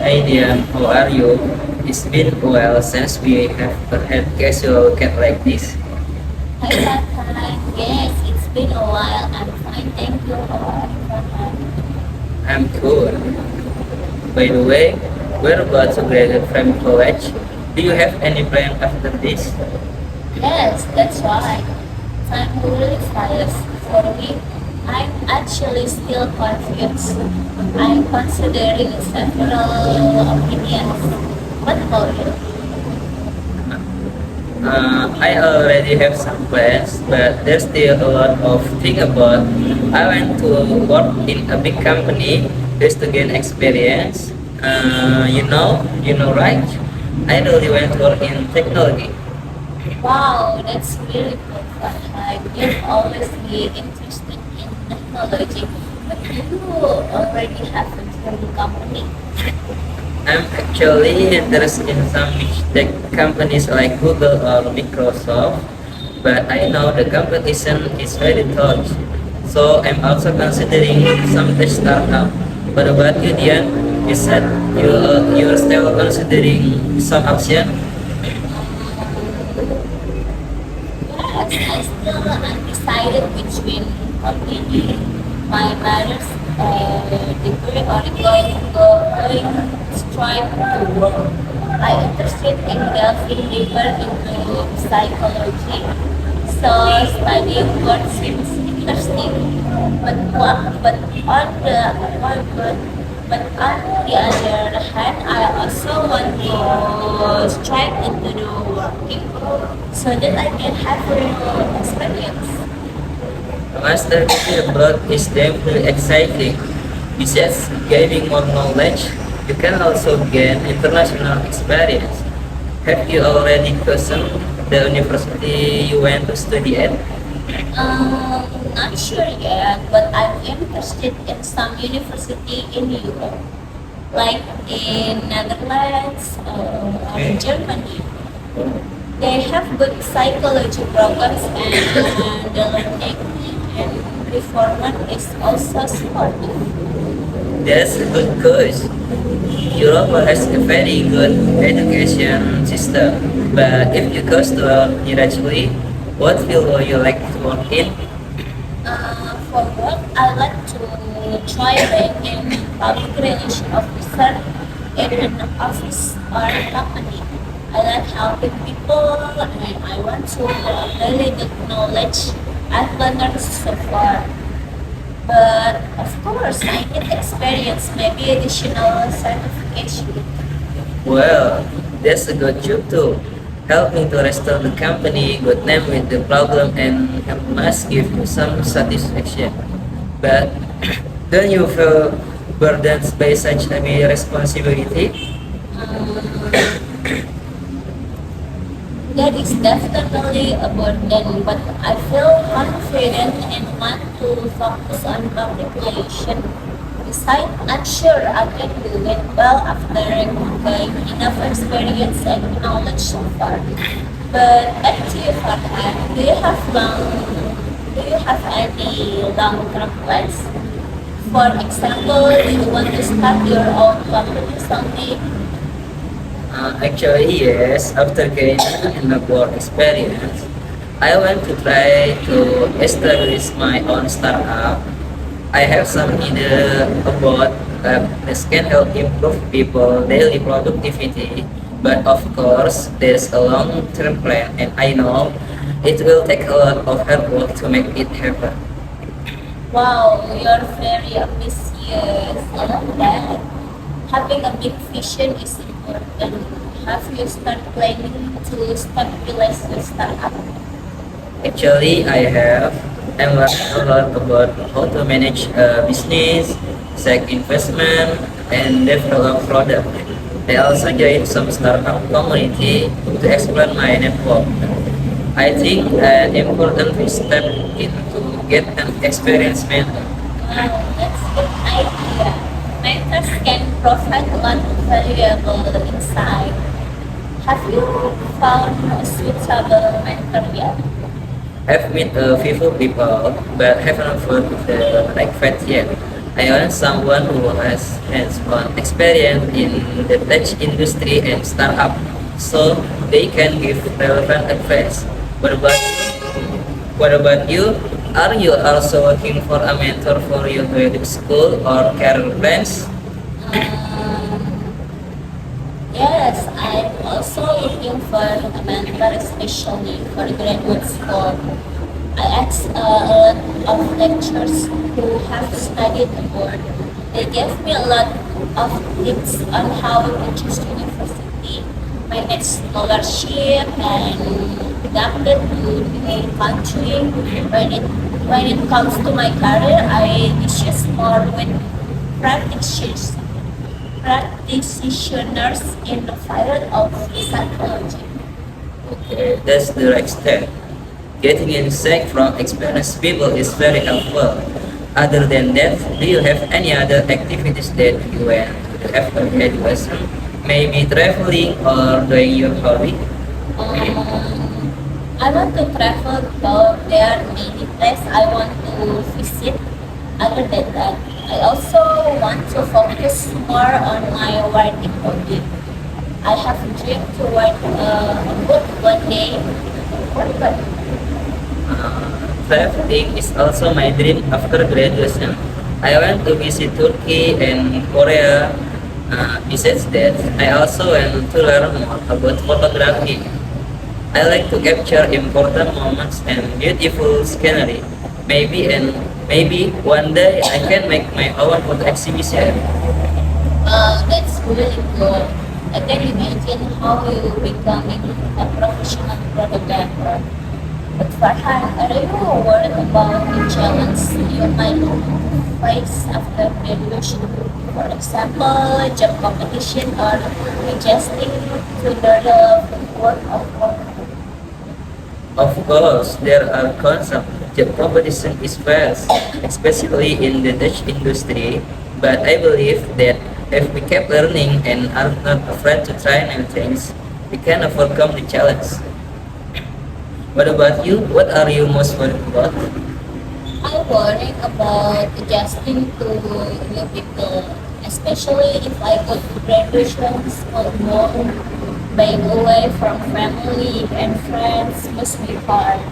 Hey Dian, how are you? It's been a while since we have had casual chat like this. Hi, Patan. Yes, it's been a while. I'm fine, thank you. How are you, Patan? I'm cool. By the way, we're about to graduate from college. Do you have any plan after this? Yes, that's right. Time really flies. For me, I'm actually still confused. I'm considering several opinions. What about you? I already have some plans, but there's still a lot of think about. I went to work in a big company just to gain experience. Right? I really want to work in technology. Wow, that's really cool, Farhan. You've always been interested in technology, but do you already have a dream company? I'm actually interested in some niche tech companies like Google or Microsoft, but I know the competition is very tough. So I'm also considering some tech startup. What about you, Dian? You said you're still considering some option. Yes, I still undecided between continuing my master's degree or going straight to work. I'm interested in delving deeper into psychology, so studying what seems interesting. But on the one but but on the other hand, I also want to strike into the working so that I can have real experience. Master degree abroad is definitely exciting. Besides gaining more knowledge, you can also gain international experience. Have you already chosen the university you want to study at? Not sure yet, but I'm interested in some university in Europe, like in Netherlands or Germany. They have good psychology programs and the learning environment is also supportive. That's a good choice. Europe has a very good education system, but if you go to directly, what field would you like to work in? For work, I like to try being a public relation officer in an office or a company. I like helping people and I want to really good knowledge I've learned so far. But of course, I need experience, maybe additional certification. Well, that's a good job too. Helping to restore the company good name with the problem and it must give you some satisfaction. But don't you feel burdened by such heavy responsibility? That is definitely a burden, but I feel confident and want to focus on public relation. Besides, I'm sure I can do it well after gaining enough experience and knowledge so far. But back to you, Farhan. Do you have any long-term plans? For example, do you want to start your own company someday? Actually, yes. After gaining enough work experience, I want to try to establish my own startup. I have some idea about this can help improve people daily productivity. But of course, there's a long-term plan, and I know it will take a lot of hard work to make it happen. Wow, you're very ambitious. I love that. Having a big vision is important. Have you started planning to stabilize your startup? Actually, I have. I'm learning a lot about how to manage a business, seek investment, and develop product. I also joined some startup community to expand my network. I think an important step is to get an experienced mentor. Wow, that's a good idea. Mentors can provide a lot of valuable insight. Have you found a suitable mentor yet? I've met a few people, but haven't found the right fit yet. I want someone who has hands-on experience in the tech industry and startup, so they can give relevant advice. What about what about you? Are you also looking for a mentor for your graduate school or career plans? Um, yes, I'm also looking for a mentor, especially for graduate school. I asked a lot of lecturers who have studied abroad. They gave me a lot of tips on how to choose university, manage scholarship, and adapt it to new country. When it comes to my career, I discuss more with practitioners practitioners in the field of psychology. Okay, that's the right step. Getting insight from experienced people is very helpful. Other than that, do you have any other activities that you went to after graduation? Maybe traveling or doing your hobby? I want to travel, though there are many places I want to visit. Other than that, I also want to focus more on my writing hobby. I have a dream to write a book one day. But Traveling is also my dream after graduation. I want to visit Turkey and Korea. Besides that, I also want to learn more about photography. I like to capture important moments and beautiful scenery. Maybe one day I can make my own photo exhibition. that's really cool. I can imagine how you becoming a professional photographer. But Farhan, are you worried about the challenge you might face after graduation? For example, job competition or adjusting to the work of work. Of course, there are concerns. Job competition is fierce, especially in the Dutch industry. But I believe that if we keep learning and are not afraid to try new things, we can overcome the challenge. What about you? What are you most worried about? I worry about adjusting to new people, especially if I go to graduation school alone. Being away from family and friends must be hard.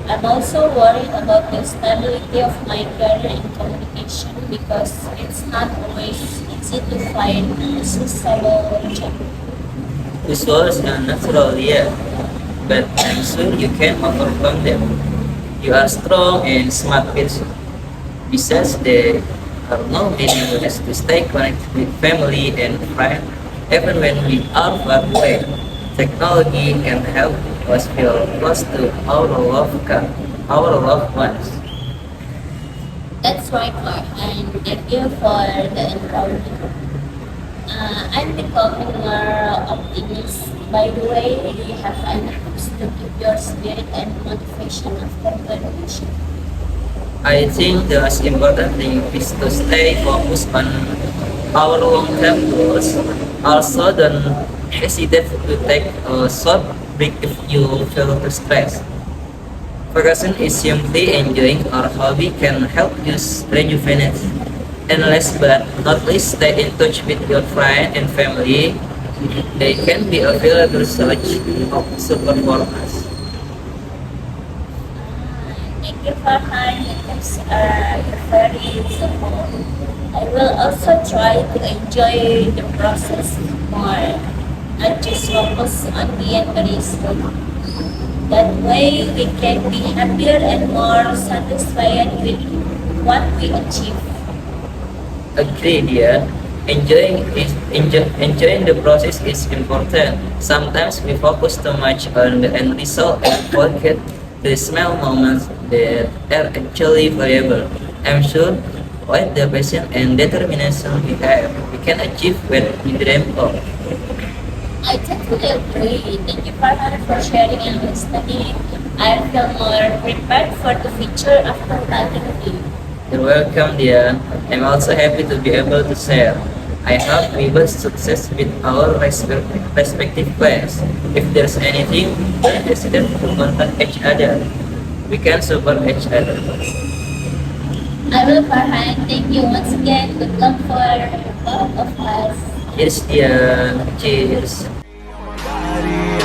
I'm also worried about the stability of my career in communication because it's not always easy to find a suitable job. This was a natural, yeah, but I'm sure you can overcome them. You are strong and smart person. Besides, there are no many ways to stay connected with family and friends, even when we are far away. Technology can help us feel close to our loved ones. That's right, Mark, and thank you for the encouragement. I'm becoming more optimistic. By the way, do you have any tips to keep your spirit and motivation after graduation? I think the most important thing is to stay focused on our long-term goals. Also, don't hesitate to take a short break if you feel too stressed. Vacation is simply enjoying our hobby can help you rejuvenate. And last but not least, stay in touch with your friends and family. They can be a valuable source of support for us. Thank you for having the tips are very useful. I will also try to enjoy the process more, not just focus on the end result. That way, we can be happier and more satisfied with what we achieve. Agreed, yeah. Enjoying the process is important. Sometimes we focus too much on the end result and forget the small moments that are actually valuable. I'm sure with the passion and determination we have, we can achieve what we dream of. I totally agree. Thank you, Farhan, for sharing and listening. I feel more prepared for the future after talking to you. You're welcome, dear. I'm also happy to be able to share. I hope we will success with our respective plans. If there's anything, don't hesitate to contact each other. We can support each other. I will, Farhan. Thank you once again. Good luck for both of us. Cheers, Dian. Cheers. body